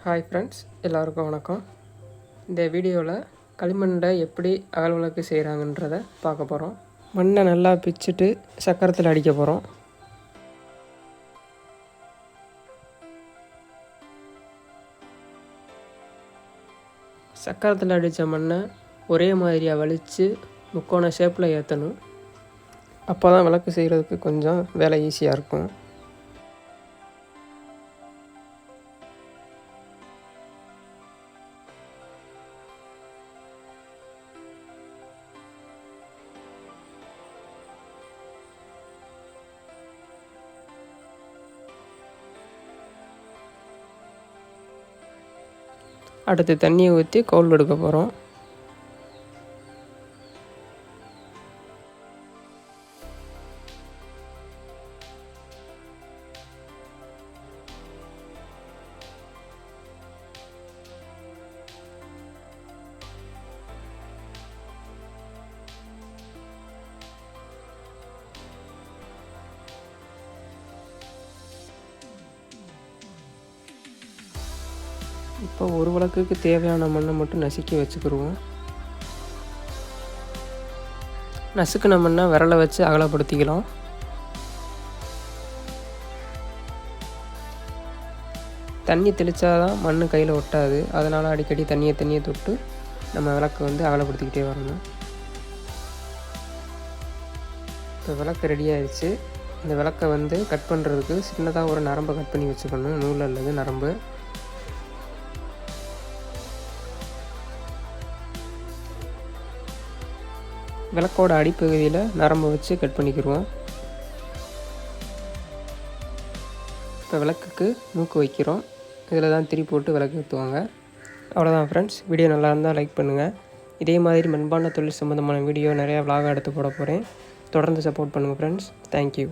Hi friends, எல்லோருக்கும் வணக்கம். இந்த வீடியோவில் களிமண்ணை எப்படி அகல் விளக்கு செய்கிறாங்கன்றதை பார்க்க போகிறோம். மண்ணை நல்லா பிச்சுட்டு சக்கரத்தில் அடிக்க போகிறோம். சக்கரத்தில் அடித்த மண்ணை ஒரே மாதிரியாக வலித்து முக்கோண ஷேப்பில் ஏற்றணும். அப்போ தான் விளக்கு செய்கிறதுக்கு கொஞ்சம் வேலை ஈஸியாக இருக்கும். அடுத்து தண்ணியை ஊற்றி கவுல் எடுக்க போகிறோம். இப்போ ஒரு விளக்குக்கு தேவையான மண்ணை மட்டும் நசுக்கி வச்சுக்கிடுவோம். நசுக்கின மண்ணை விரலை வச்சு அகலப்படுத்திக்கலாம். தண்ணி தெளித்தா தான் மண் கையில் ஒட்டாது. அதனால் அடிக்கடி தண்ணியை தொட்டு நம்ம விளக்கு அகலப்படுத்திக்கிட்டே வரணும். இப்போ விளக்கு ரெடி ஆயிடுச்சு. இந்த விளக்கை கட் பண்ணுறதுக்கு சின்னதாக ஒரு நரம்பை கட் பண்ணி வச்சுக்கணும். நூல் அல்லது நரம்பு. விளக்கோட அடிப்பகுதியில் நரம்பை வச்சு கட் பண்ணிக்கிடுவோம். இப்போ விளக்குக்கு மூக்கு வைக்கிறோம். இதில் தான் திரி போட்டு விளக்கு ஏற்றுவாங்க. அவ்வளோதான் ஃப்ரெண்ட்ஸ். வீடியோ நல்லா இருந்தால் லைக் பண்ணுங்கள். இதே மாதிரி மண்பாண்ட தொழில் சம்மந்தமான வீடியோ நிறையா விலாகாக எடுத்து போட போகிறேன். தொடர்ந்து சப்போர்ட் பண்ணுங்கள் ஃப்ரெண்ட்ஸ். தேங்க்யூ.